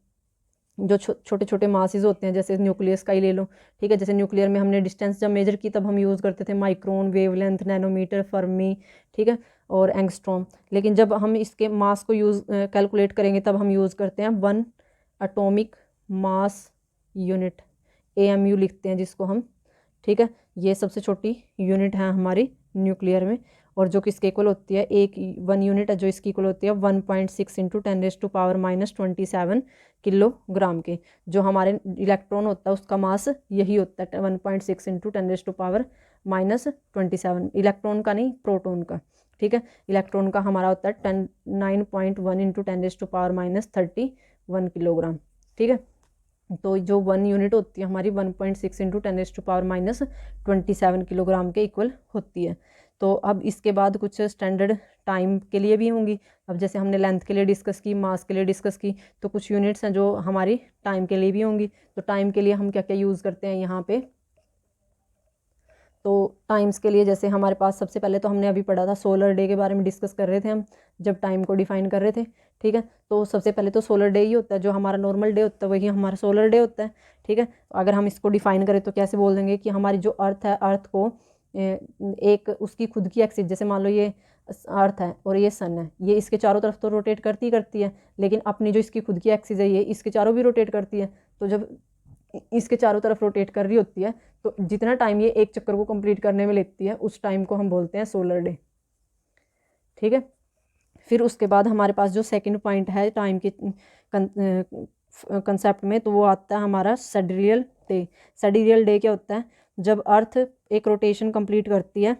जो छोटे छोटे मासेस होते हैं, जैसे न्यूक्लियस का ही ले लो। ठीक है। जैसे न्यूक्लियर में हमने डिस्टेंस जब मेजर की तब हम यूज़ करते थे माइक्रोन, वेवलेंथ, नैनोमीटर, फर्मी, ठीक है, और एंगस्ट्रॉम। लेकिन जब हम इसके मास को कैलकुलेट करेंगे तब हम यूज़ करते हैं 1 एटॉमिक मास यूनिट, AMU लिखते हैं जिसको हम। ठीक है। ये सबसे छोटी यूनिट है हमारी न्यूक्लियर में, और जो किसके इक्वल होती है, 1 यूनिट है जो इसकी इक्वल होती है 1.6 इंटू 10⁻⁻27 किलोग्राम के। जो हमारे इलेक्ट्रॉन होता है उसका मास यही होता है 1.6 इंटू 10⁻⁻27, इलेक्ट्रॉन का नहीं, प्रोटॉन का। ठीक है। इलेक्ट्रॉन का हमारा होता है 9.1 इंटू 10⁻31 किलोग्राम। ठीक है। तो जो 1 यूनिट होती है हमारी 1.6 इंटू 10⁻⁻27 किलोग्राम के इक्वल होती है। तो अब इसके बाद कुछ स्टैंडर्ड टाइम के लिए भी होंगी। अब जैसे हमने लेंथ के लिए डिस्कस की, मास के लिए डिस्कस की, तो कुछ यूनिट्स हैं जो हमारी टाइम के लिए भी होंगी। तो टाइम के लिए हम क्या क्या यूज़ करते हैं यहाँ पे, तो टाइम्स के लिए जैसे हमारे पास सबसे पहले तो हमने अभी पढ़ा था सोलर डे के बारे में डिस्कस कर रहे थे हम, जब टाइम को डिफाइन कर रहे थे। ठीक है। तो सबसे पहले तो सोलर डे ही होता है, जो हमारा नॉर्मल डे होता है वही हमारा सोलर डे होता है। ठीक है। अगर हम इसको डिफाइन करें तो कैसे बोल देंगे कि हमारी जो अर्थ है, अर्थ को एक उसकी खुद की एक्सिस, जैसे मान लो ये अर्थ है और ये सन है, ये इसके चारों तरफ तो रोटेट करती करती है, लेकिन अपनी जो इसकी खुद की एक्सिस है ये इसके चारों भी रोटेट करती है। तो जब इसके चारों तरफ रोटेट कर रही होती है तो जितना टाइम ये एक चक्कर को कंप्लीट करने में लेती है उस टाइम को हम बोलते हैं सोलर डे। ठीक है। फिर उसके बाद हमारे पास जो सेकंड पॉइंट है टाइम के कंसेप्ट में, तो वो आता है हमारा सिडेरियल डे। सिडेरियल डे क्या होता है, जब अर्थ एक रोटेशन कंप्लीट करती है।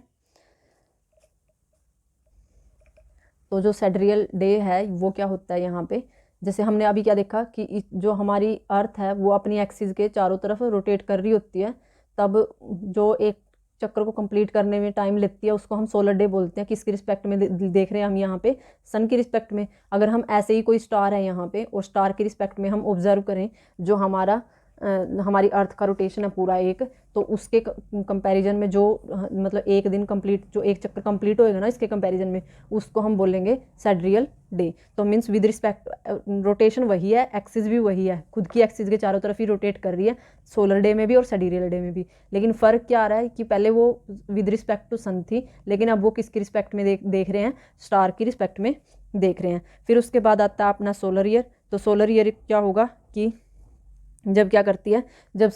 तो जो सिडेरियल डे है वो क्या होता है यहाँ पे, जैसे हमने अभी क्या देखा कि जो हमारी अर्थ है वो अपनी एक्सिस के चारों तरफ रोटेट कर रही होती है, तब जो एक चक्कर को कंप्लीट करने में टाइम लेती है उसको हम सोलर डे बोलते हैं। किसकी रिस्पेक्ट में देख रहे हैं हम यहाँ पे, सन की रिस्पेक्ट में। अगर हम ऐसे ही कोई स्टार है यहाँ पे और स्टार की रिस्पेक्ट में हम ऑब्जर्व करें जो हमारा हमारी अर्थ का रोटेशन है पूरा एक, तो उसके कंपैरिजन में जो मतलब एक दिन कंप्लीट, जो एक चक्कर कंप्लीट होएगा ना इसके कंपैरिजन में, उसको हम बोलेंगे सेड्रियल डे। तो मीन्स विद रिस्पेक्ट रोटेशन वही है, एक्सिस भी वही है, खुद की एक्सिस के चारों तरफ ही रोटेट कर रही है सोलर डे में भी और सेडिरियल डे में भी। लेकिन फ़र्क क्या आ रहा है कि पहले वो विद रिस्पेक्ट टू सन थी, लेकिन अब वो किसकी रिस्पेक्ट में देख रहे हैं, स्टार की रिस्पेक्ट में देख रहे हैं। फिर उसके बाद आता है अपना सोलर ईयर। तो सोलर ईयर क्या होगा कि जब क्या करती है, जब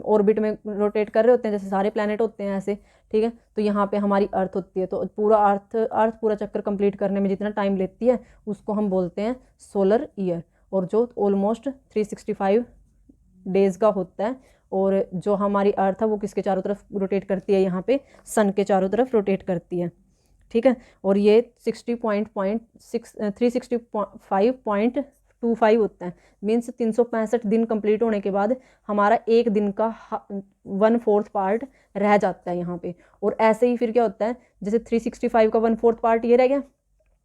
ऑर्बिट में रोटेट कर रहे होते हैं जैसे सारे प्लैनेट होते हैं ऐसे, ठीक है, तो यहाँ पे हमारी अर्थ होती है, तो पूरा अर्थ पूरा चक्कर कंप्लीट करने में जितना टाइम लेती है उसको हम बोलते हैं सोलर ईयर, और जो ऑलमोस्ट 365 डेज़ का होता है। और जो हमारी अर्थ है वो किसके चारों तरफ रोटेट करती है, यहाँ पे सन के चारों तरफ रोटेट करती है, ठीक है। और ये 365.25 होता है, मीन्स 365 दिन कंप्लीट होने के बाद हमारा एक दिन का 1/4 पार्ट रह जाता है यहाँ पे। और ऐसे ही फिर क्या होता है, जैसे 365 का 1/4 पार्ट ये रह गया,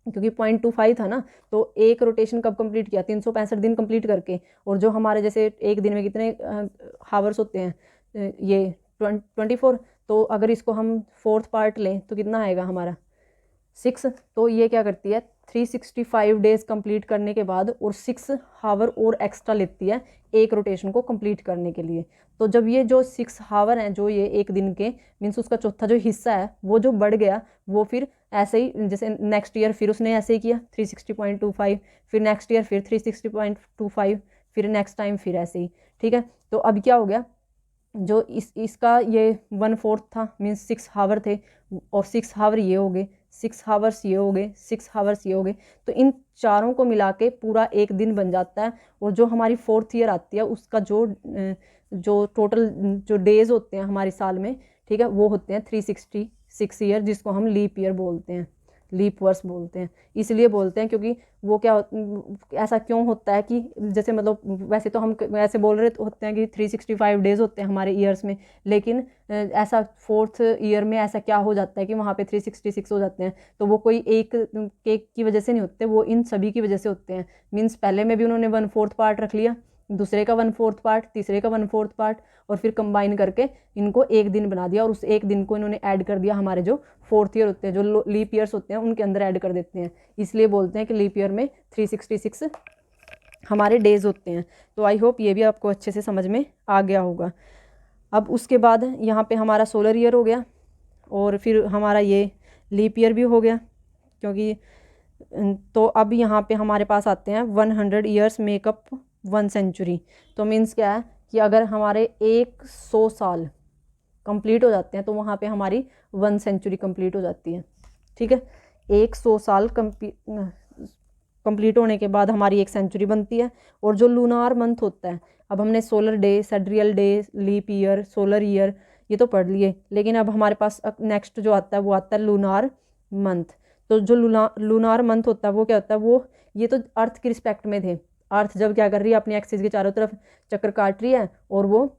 क्योंकि 0.25 था ना, तो एक रोटेशन कब कंप्लीट किया, 365 दिन कंप्लीट करके। और जो हमारे जैसे एक दिन में कितने हावर्स होते हैं, ये 24, तो अगर इसको हम 4th पार्ट लें तो कितना आएगा हमारा 6। तो ये क्या करती है, 365 डेज़ कंप्लीट करने के बाद और 6 हावर और एक्स्ट्रा लेती है एक रोटेशन को कंप्लीट करने के लिए। तो जब ये जो 6 हावर हैं जो ये एक दिन के, मीन्स उसका चौथा जो हिस्सा है वो जो बढ़ गया, वो फिर ऐसे ही जैसे नेक्स्ट ईयर फिर उसने ऐसे ही किया 360.25, फिर नेक्स्ट ईयर फिर 360.25, फिर नेक्स्ट टाइम फिर ऐसे ही, ठीक है। तो अब क्या हो गया, जो इसका ये 1/4 था, मीन्स 6 हावर थे, और 6 हावर ये हो गए, 6 हावर्स ये हो गए, 6 हावर्स ये हो गए, तो इन चारों को मिला के पूरा एक दिन बन जाता है। और जो हमारी 4th ईयर आती है उसका जो टोटल जो डेज़ होते हैं हमारे साल में, ठीक है, वो होते हैं 366 ईयर, जिसको हम लीप ईयर बोलते हैं, लीप वर्ष बोलते हैं। इसलिए बोलते हैं क्योंकि वो क्या ऐसा क्यों होता है कि जैसे मतलब वैसे तो हम ऐसे बोल रहे होते हैं कि 365 डेज़ होते हैं हमारे ईयर्स में, लेकिन ऐसा 4th ईयर में ऐसा क्या हो जाता है कि वहाँ पे 366 हो जाते हैं। तो वो कोई एक की वजह से नहीं होते, वो इन सभी की वजह से होते हैं। मीन्स पहले में भी उन्होंने 1/4 पार्ट रख लिया, दूसरे का 1/4 पार्ट, तीसरे का 1/4 पार्ट, और फिर कंबाइन करके इनको एक दिन बना दिया, और उस एक दिन को इन्होंने ऐड कर दिया हमारे जो 4th ईयर होते हैं, जो लीप ईयर्स होते हैं उनके अंदर ऐड कर देते हैं। इसलिए बोलते हैं कि लीप ईयर में 366 हमारे डेज़ होते हैं। तो आई होप ये भी आपको अच्छे से समझ में आ गया होगा। अब उसके बाद यहाँ पे हमारा सोलर ईयर हो गया, और फिर हमारा ये लीप ईयर भी हो गया, क्योंकि तो अब यहाँ पे हमारे पास आते हैं 100 ईयर्स मेकअप 1 सेंचुरी। तो मीन्स क्या है कि अगर हमारे 100 साल कंप्लीट हो जाते हैं तो वहाँ पे हमारी 1 सेंचुरी कंप्लीट हो जाती है, ठीक है। 100 साल कंप्लीट होने के बाद हमारी 1 सेंचुरी बनती है। और जो लूनार मंथ होता है, अब हमने solar day, sidereal day, leap year, solar year ये तो पढ़ लिए, लेकिन अब हमारे पास नेक्स्ट जो आता है वो आता है लूनार मंथ। तो जो लूनार मंथ होता है वो क्या होता है, वो ये तो अर्थ की रिस्पेक्ट में थे, अर्थ जब क्या कर रही है अपनी एक्सिस के चारों तरफ चक्कर काट रही है, और वो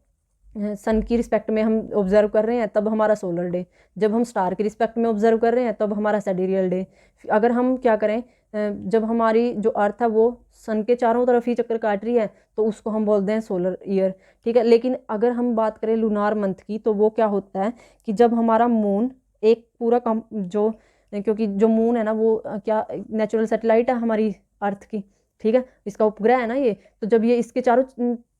सन की रिस्पेक्ट में हम ऑब्जर्व कर रहे हैं तब हमारा सोलर डे, जब हम स्टार की रिस्पेक्ट में ऑब्जर्व कर रहे हैं तब हमारा सेडिरियल डे। अगर हम क्या करें, जब हमारी जो अर्थ है वो सन के चारों तरफ ही चक्कर काट रही है तो उसको हम बोलते हैं सोलर ईयर, ठीक है। लेकिन अगर हम बात करें लूनार मंथ की, तो वो क्या होता है कि जब हमारा मून एक पूरा क्योंकि जो मून है ना वो क्या नेचुरल सैटेलाइट है हमारी अर्थ की, ठीक है, इसका उपग्रह है ना ये, तो जब ये इसके चारों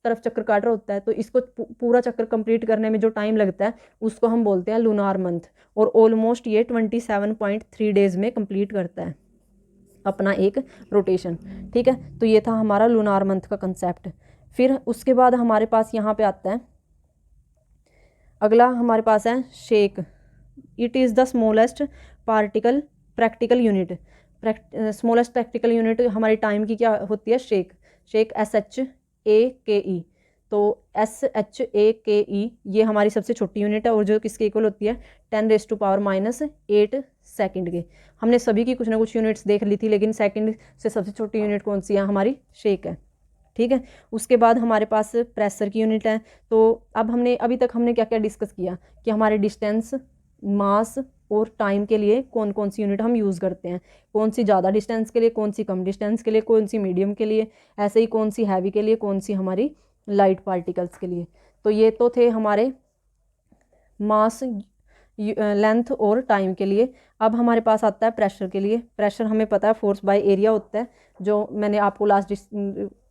तरफ चक्कर काट रहा होता है तो इसको पूरा चक्कर कंप्लीट करने में जो टाइम लगता है उसको हम बोलते हैं लूनार मंथ। और ऑलमोस्ट ये 27.3 डेज़ में कंप्लीट करता है अपना एक रोटेशन, ठीक है। तो ये था हमारा लूनार मंथ का कंसेप्ट। फिर उसके बाद हमारे पास यहाँ पे आता है अगला, हमारे पास है shake. It is the smallest particle practical unit. Smallest practical unit हमारी टाइम की क्या होती है, शेक। Shake SHAKE। तो SHAKE ये हमारी सबसे छोटी यूनिट है, और जो किसके इक्वल होती है 10⁻⁸ सेकंड के। हमने सभी की कुछ ना कुछ यूनिट्स देख ली थी, लेकिन सेकंड से सबसे छोटी यूनिट कौन सी है, हमारी शेक है, ठीक है। उसके बाद हमारे पास प्रेशर की यूनिट है। तो अब अभी तक हमने क्या क्या डिस्कस किया कि हमारे डिस्टेंस, मास और टाइम के लिए कौन कौन सी यूनिट हम यूज़ करते हैं, कौन सी ज़्यादा डिस्टेंस के लिए, कौन सी कम डिस्टेंस के लिए, कौन सी मीडियम के लिए, ऐसे ही कौन सी हैवी के लिए, कौन सी हमारी लाइट पार्टिकल्स के लिए। तो ये तो थे हमारे मास, लेंथ और टाइम के लिए। अब हमारे पास आता है प्रेशर के लिए। प्रेशर हमें पता है फोर्स बाय एरिया होता है, जो मैंने आपको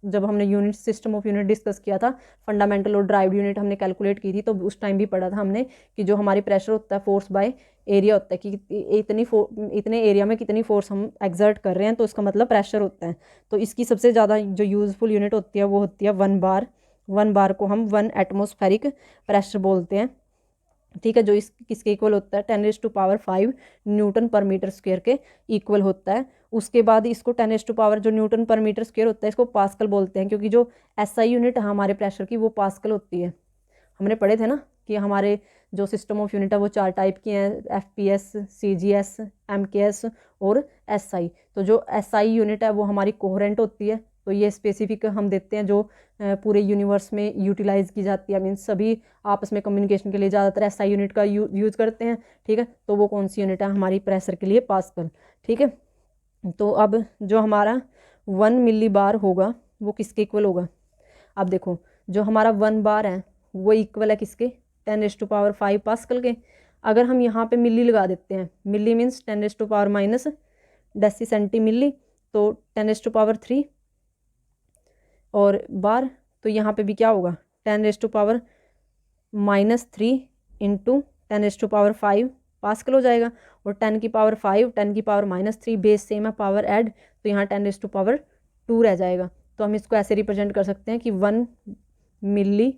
जब हमने unit system of unit discuss किया था, फंडामेंटल और ड्राइव्ड यूनिट हमने कैलकुलेट की थी, तो उस टाइम भी पढ़ा था हमने कि जो हमारी प्रेशर होता है फोर्स बाय एरिया होता है, कि इतने एरिया में कितनी फोर्स हम एक्सर्ट कर रहे हैं, तो इसका मतलब प्रेशर होता है। तो इसकी सबसे ज़्यादा जो यूज़फुल यूनिट होती है वो होती है 1 बार। 1 बार को हम 1 एटमॉस्फेरिक प्रेशर बोलते हैं, ठीक है, जो किसके इक्वल होता है 10⁵ न्यूटन पर मीटर स्क्वायर के इक्वल होता है। उसके बाद इसको 10⁻, जो न्यूटन पर मीटर स्क्वायर होता है, इसको पास्कल बोलते हैं, क्योंकि जो एसआई यूनिट है हमारे प्रेशर की वो पास्कल होती है। हमने पढ़े थे ना कि हमारे जो सिस्टम ऑफ यूनिट है वो 4 टाइप की हैं, FPS, CGS, MKS और SI। तो जो SI यूनिट है वो हमारी कोहेरेंट होती है। तो ये स्पेसिफिक हम देते हैं जो पूरे यूनिवर्स में यूटिलाइज की जाती है, मीन्स सभी आपस में कम्युनिकेशन के लिए ज़्यादातर SI यूनिट का यूज़ करते हैं, ठीक है। तो वो कौन सी यूनिट है हमारी प्रेशर के लिए? पास्कल, ठीक है। तो अब जो हमारा 1 मिली बार होगा वो किसके इक्वल होगा? अब देखो, जो हमारा 1 बार है वो इक्वल है किसके? 10⁵ पास्कल के। अगर हम यहाँ पे मिली लगा देते हैं, मिली मीन्स 10⁻⁻, डेसी सेंटी मिली, तो 10⁻3 और बार, तो यहाँ पे भी क्या होगा 10⁻³ इंटू 10⁻5 पास्कल हो जाएगा। और 10⁵, 10⁻³ बेस सेम है, पावर ऐड, तो यहाँ 10⁻² रह जाएगा। तो हम इसको ऐसे रिप्रेजेंट कर सकते हैं कि 1 मिली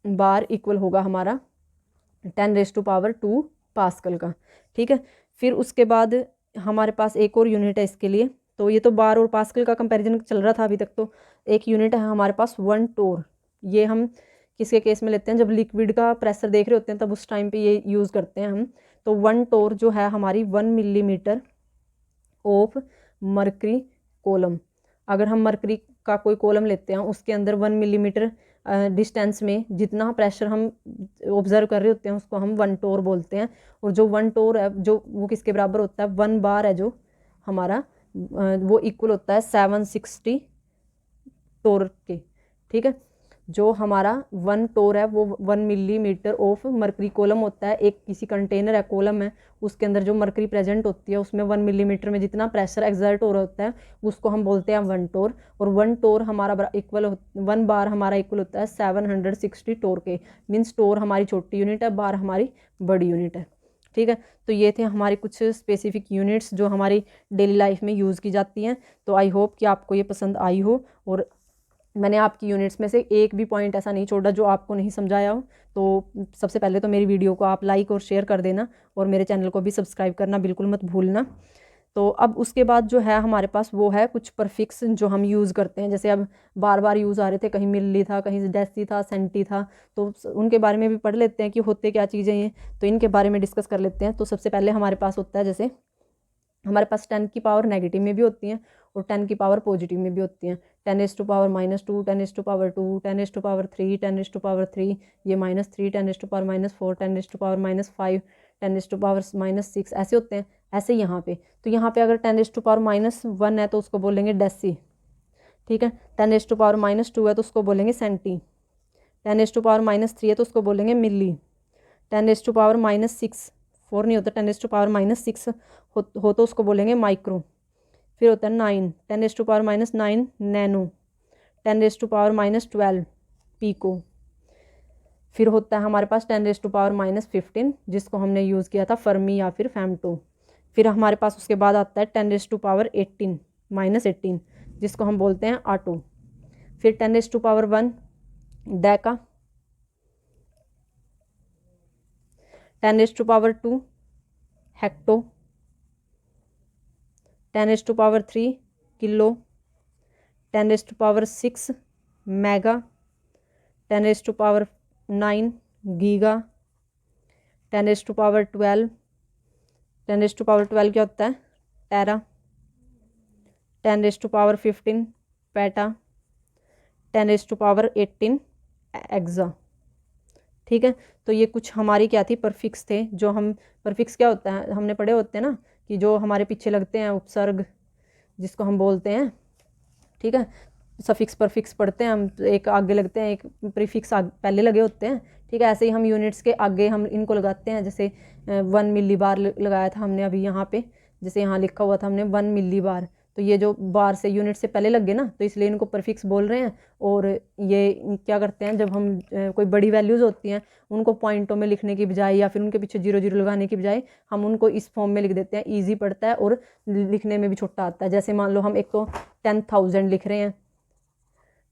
बार इक्वल होगा हमारा 10⁻² पास्कल का, ठीक है। फिर उसके बाद हमारे पास एक और यूनिट है इसके लिए। तो ये तो बार और पास्कल का कंपैरिजन चल रहा था अभी तक। तो एक यूनिट है हमारे पास 1 टोर। ये हम किसके केस में लेते हैं? जब लिक्विड का प्रेशर देख रहे होते हैं तब उस टाइम पे ये यूज़ करते हैं हम। तो 1 टोर जो है हमारी 1 मिलीमीटर ऑफ मर्करी कोलम। अगर हम मर्करी का कोई कोलम लेते हैं, उसके अंदर 1 मिलीमीटर डिस्टेंस में जितना प्रेशर हम ऑब्जर्व कर रहे होते हैं उसको हम 1 टोर बोलते हैं। और जो 1 टोर है जो वो किसके बराबर होता है? 1 बार है जो हमारा, वो इक्वल होता है 760 टोर के, ठीक है। जो हमारा 1 टोर है वो 1 मिलीमीटर ऑफ मर्करी कोलम होता है। एक किसी कंटेनर है, कोलम है, उसके अंदर जो मर्करी प्रेजेंट होती है उसमें 1 मिलीमीटर में जितना प्रेशर एक्सर्ट हो रहा होता है उसको हम बोलते हैं 1 टोर। और 1 टोर हमारा इक्वल 1 बार हमारा इक्वल होता है 760 टोर के। मीन्स टोर हमारी छोटी यूनिट है, बार हमारी बड़ी यूनिट है, ठीक है। तो ये थे हमारी कुछ स्पेसिफिक यूनिट्स जो हमारी डेली लाइफ में यूज़ की जाती हैं। तो आई होप कि आपको ये पसंद आई हो, और मैंने आपकी यूनिट्स में से एक भी पॉइंट ऐसा नहीं छोड़ा जो आपको नहीं समझाया हो। तो सबसे पहले तो मेरी वीडियो को आप लाइक और शेयर कर देना, और मेरे चैनल को भी सब्सक्राइब करना बिल्कुल मत भूलना। तो अब उसके बाद जो है हमारे पास वो है कुछ परफिक्स जो हम यूज़ करते हैं। जैसे अब बार बार यूज़ आ रहे थे, कहीं मिली था, कहीं डेसी था, सेंटी था, तो उनके बारे में भी पढ़ लेते हैं कि होते क्या चीज़ें हैं। तो इनके बारे में डिस्कस कर लेते हैं। तो सबसे पहले हमारे पास होता है, जैसे हमारे पास 10 की पावर नेगेटिव में भी होती हैं और 10 की पावर पॉजिटिव में भी होती हैं। 10⁻⁻2, 10⁻2, 10⁻3, 10⁻3, ये -3, 10⁻4, 10⁻5, 10⁻6, ऐसे होते हैं। ऐसे यहाँ पे, तो यहाँ पे अगर 10⁻⁻1 है तो उसको बोलेंगे डेसी, ठीक है। 10⁻⁻2 है तो उसको बोलेंगे सेंटी। 10⁻⁻3 है तो उसको बोलेंगे मिली। 10⁻⁻6, 4 नहीं होता, 10⁻⁻6 हो तो उसको बोलेंगे माइक्रो। फिर होता है 9, 10⁻⁻9 नैनो। 10⁻⁻12 पीको। फिर होता है हमारे पास 10⁻⁻15 जिसको हमने यूज़ किया था फर्मी या फिर फैमटो। फिर हमारे पास उसके बाद आता है 10⁻18 -18 जिसको हम बोलते हैं आटो। फिर 10⁻1 Deka. 10⁻2 hecto. 10⁻3 kilo. 10⁻6 mega. 10⁻9 giga. 10⁻12 10⁻12 क्या होता है? टेरा। 10⁻15 पेटा। 10⁻18 एक्सा, ठीक है। तो ये कुछ हमारी क्या थी, परफिक्स थे। जो हम परफिक्स क्या होता है हमने पढ़े होते हैं ना, कि जो हमारे पीछे लगते हैं उपसर्ग जिसको हम बोलते हैं, ठीक है। सफिक्स परफिक्स पढ़ते हैं हम, एक आगे लगते हैं, एक प्रीफिक्स पहले लगे होते हैं, ठीक है। ऐसे ही हम यूनिट्स के आगे हम इनको लगाते हैं, जैसे 1 मिली बार लगाया था हमने अभी यहाँ पे, जैसे यहाँ लिखा हुआ था हमने 1 मिली बार, तो ये जो बार से यूनिट से पहले लग गए ना, तो इसलिए इनको प्रीफिक्स बोल रहे हैं। और ये क्या करते हैं, जब हम कोई बड़ी वैल्यूज़ होती हैं उनको पॉइंटों में लिखने की बजाय या फिर उनके पीछे 0 0 लगाने की बजाय हम उनको इस फॉर्म में लिख देते हैं, ईजी पड़ता है और लिखने में भी छोटा आता है। जैसे मान लो हम एक तो 10,000 लिख रहे हैं,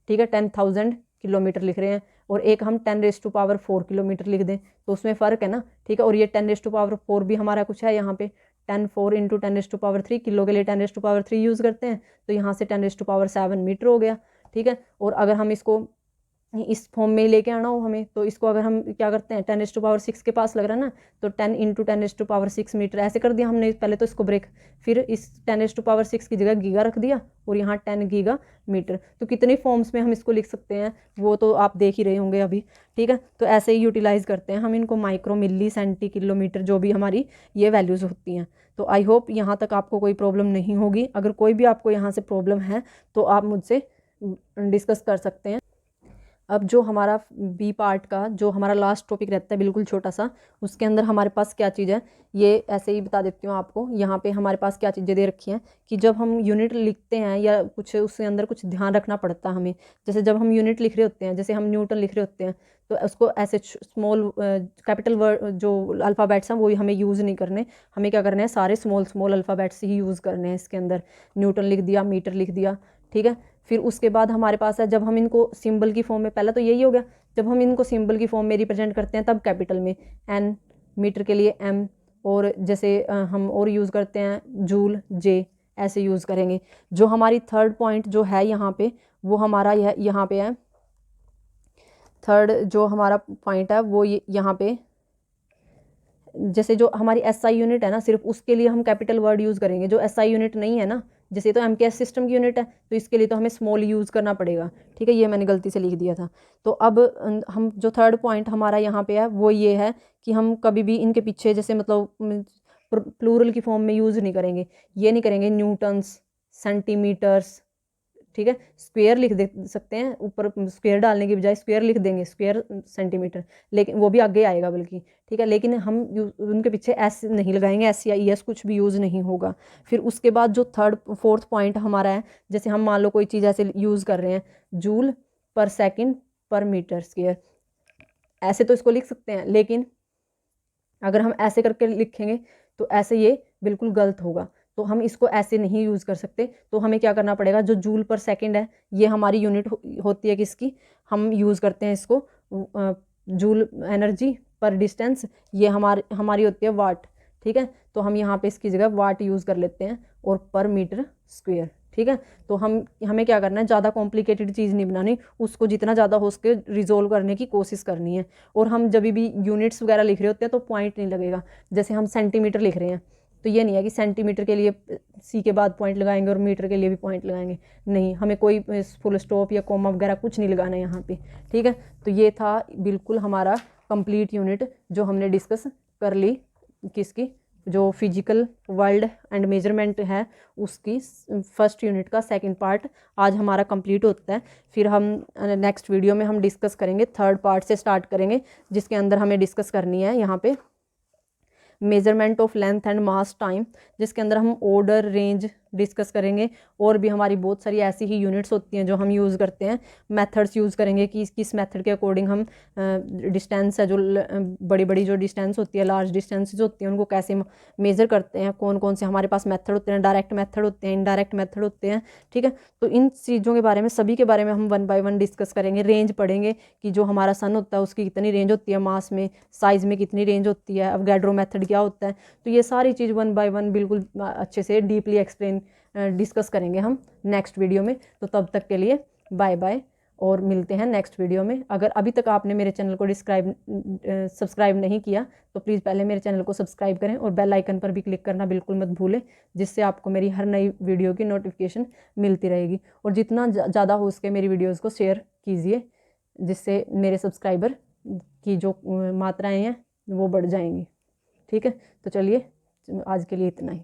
ठीक है, 10,000 किलोमीटर लिख रहे हैं, और एक हम 10⁴ किलोमीटर लिख दें, तो उसमें फ़र्क है ना, ठीक है। और ये 10⁴ भी हमारा कुछ है यहाँ पे, 10⁴ × 10⁻³ किलो के लिए 10⁻³ यूज़ करते हैं, तो यहाँ से 10⁻7 मीटर हो गया, ठीक है। और अगर हम इसको इस फॉर्म में लेके आना हो हमें, तो इसको अगर हम क्या करते हैं 10⁻6 के पास लग रहा है ना, तो 10 × 10⁻6 मीटर ऐसे कर दिया हमने पहले तो इसको ब्रेक, फिर इस 10⁻6 की जगह गीगा रख दिया और यहाँ 10 गीगा मीटर। तो कितनी फॉर्म्स में हम इसको लिख सकते हैं वो तो आप देख ही रहे होंगे अभी, ठीक है। तो ऐसे ही यूटिलाइज़ करते हैं हम इनको, माइक्रो, मिली, सेंटी, किलोमीटर, जो भी हमारी ये वैल्यूज़ होती हैं। तो आई होप यहाँ तक आपको कोई प्रॉब्लम नहीं होगी। अगर कोई भी आपको यहाँ से प्रॉब्लम है तो आप मुझसे डिस्कस कर सकते हैं। अब जो हमारा बी पार्ट का जो हमारा लास्ट टॉपिक रहता है बिल्कुल छोटा सा, उसके अंदर हमारे पास क्या चीज़ है ये ऐसे ही बता देती हूँ आपको। यहाँ पे हमारे पास क्या चीज़ें दे रखी हैं कि जब हम यूनिट लिखते हैं या कुछ उसके अंदर कुछ ध्यान रखना पड़ता है हमें। जैसे जब हम यूनिट लिख रहे होते हैं, जैसे हम न्यूटन लिख रहे होते हैं, तो उसको ऐसे स्मॉल कैपिटल वर्ड जो अल्फ़ाबेट्स हैं वो हमें यूज़ नहीं करने, हमें क्या करना है सारे स्मॉल अल्फ़ाबेट्स ही यूज़ करने हैं इसके अंदर। न्यूटन लिख दिया, मीटर लिख दिया, ठीक है। फिर उसके बाद हमारे पास है जब हम इनको सिंबल की फॉर्म में, पहला तो यही हो गया, जब हम इनको सिंबल की फॉर्म में रिप्रेजेंट करते हैं तब कैपिटल में N, मीटर के लिए M, और जैसे हम और यूज़ करते हैं जूल, J, ऐसे यूज़ करेंगे। जो हमारी थर्ड पॉइंट जो है यहाँ पे वो हमारा यहाँ पे है, थर्ड जो हमारा पॉइंट है वो यहाँ पे, जैसे जो हमारी SI यूनिट है ना सिर्फ उसके लिए हम कैपिटल वर्ड यूज़ करेंगे। जो SI यूनिट नहीं है ना, जैसे तो MKS सिस्टम की यूनिट है, तो इसके लिए तो हमें स्मॉल यूज़ करना पड़ेगा, ठीक है। ये मैंने गलती से लिख दिया था। तो अब हम जो थर्ड पॉइंट हमारा यहाँ पे है वो ये है कि हम कभी भी इनके पीछे जैसे मतलब प्लूरल की फॉर्म में यूज़ नहीं करेंगे, ये नहीं करेंगे न्यूटन्स, सेंटीमीटर्स, ठीक है। स्क्वायर लिख दे सकते हैं, ऊपर स्क्वायर डालने की बजाय स्क्वायर लिख देंगे, स्क्वायर सेंटीमीटर, लेकिन वो भी आगे आएगा बल्कि, ठीक है। लेकिन हम उनके पीछे एस नहीं लगाएंगे, एस या ES कुछ भी यूज़ नहीं होगा। फिर उसके बाद जो फोर्थ पॉइंट हमारा है, जैसे हम मान लो कोई चीज़ ऐसे यूज़ कर रहे हैं, जूल पर सेकेंड पर मीटर स्क्वायर, ऐसे तो इसको लिख सकते हैं, लेकिन अगर हम ऐसे करके लिखेंगे तो ऐसे ये बिल्कुल गलत होगा, तो हम इसको ऐसे नहीं यूज़ कर सकते। तो हमें क्या करना पड़ेगा, जो जूल पर सेकंड है ये हमारी यूनिट होती है किसकी, हम यूज़ करते हैं इसको जूल एनर्जी पर डिस्टेंस, ये हमारी होती है वाट, ठीक है। तो हम यहाँ पे इसकी जगह वाट यूज़ कर लेते हैं, और पर मीटर स्क्वायर, ठीक है। तो हमें क्या करना है, ज़्यादा कॉम्प्लिकेटेड चीज़ नहीं बनानी, उसको जितना ज़्यादा हो सके रिजोल्व करने की कोशिश करनी है। और हम जब भी यूनिट्स वगैरह लिख रहे होते हैं तो पॉइंट नहीं लगेगा। जैसे हम सेंटीमीटर लिख रहे हैं तो ये नहीं है कि सेंटीमीटर के लिए C के बाद पॉइंट लगाएंगे और मीटर के लिए भी पॉइंट लगाएंगे, नहीं, हमें कोई फुल स्टॉप या कॉमा वगैरह कुछ नहीं लगाना है यहाँ पे, ठीक है। तो ये था बिल्कुल हमारा कंप्लीट यूनिट जो हमने डिस्कस कर ली, किसकी, जो फिजिकल वर्ल्ड एंड मेजरमेंट है उसकी फर्स्ट यूनिट का सेकंड पार्ट आज हमारा कंप्लीट होता है। फिर हम नेक्स्ट वीडियो में हम डिस्कस करेंगे, थर्ड पार्ट से स्टार्ट करेंगे, जिसके अंदर हमें डिस्कस करनी है यहाँ पे measurement of length and mass time, जिसके अंदर हम ऑर्डर, रेंज डिस्कस करेंगे। और भी हमारी बहुत सारी ऐसी ही यूनिट्स होती हैं जो हम यूज़ करते हैं, मेथड्स यूज़ करेंगे कि किस मेथड के अकॉर्डिंग हम डिस्टेंस है जो बड़ी बड़ी जो डिस्टेंस होती है, लार्ज डिस्टेंसेज होती हैं, उनको कैसे मेज़र करते हैं, कौन कौन से हमारे पास मेथड होते हैं, डायरेक्ट मेथड होते हैं, इनडायरेक्ट मेथड होते हैं, ठीक है। तो इन चीज़ों के बारे में, सभी के बारे में हम 1 बाय 1 डिस्कस करेंगे। रेंज पढ़ेंगे कि जो हमारा सन होता है उसकी कितनी रेंज होती है, मास में, साइज़ में कितनी रेंज होती है, अवोगाड्रो मेथड क्या होता है। तो ये सारी चीज़ 1 बाय 1 बिल्कुल अच्छे से डीपली एक्सप्लेन डिस्कस करेंगे हम नेक्स्ट वीडियो में। तो तब तक के लिए बाय बाय, और मिलते हैं नेक्स्ट वीडियो में। अगर अभी तक आपने मेरे चैनल को सब्सक्राइब नहीं किया तो प्लीज़ पहले मेरे चैनल को सब्सक्राइब करें और बेल आइकन पर भी क्लिक करना बिल्कुल मत भूलें, जिससे आपको मेरी हर नई वीडियो की नोटिफिकेशन मिलती रहेगी। और जितना ज़्यादा हो सके मेरी वीडियोज़ को शेयर कीजिए, जिससे मेरे सब्सक्राइबर की जो मात्राएँ हैं वो बढ़ जाएंगी, ठीक है। तो चलिए आज के लिए इतना ही।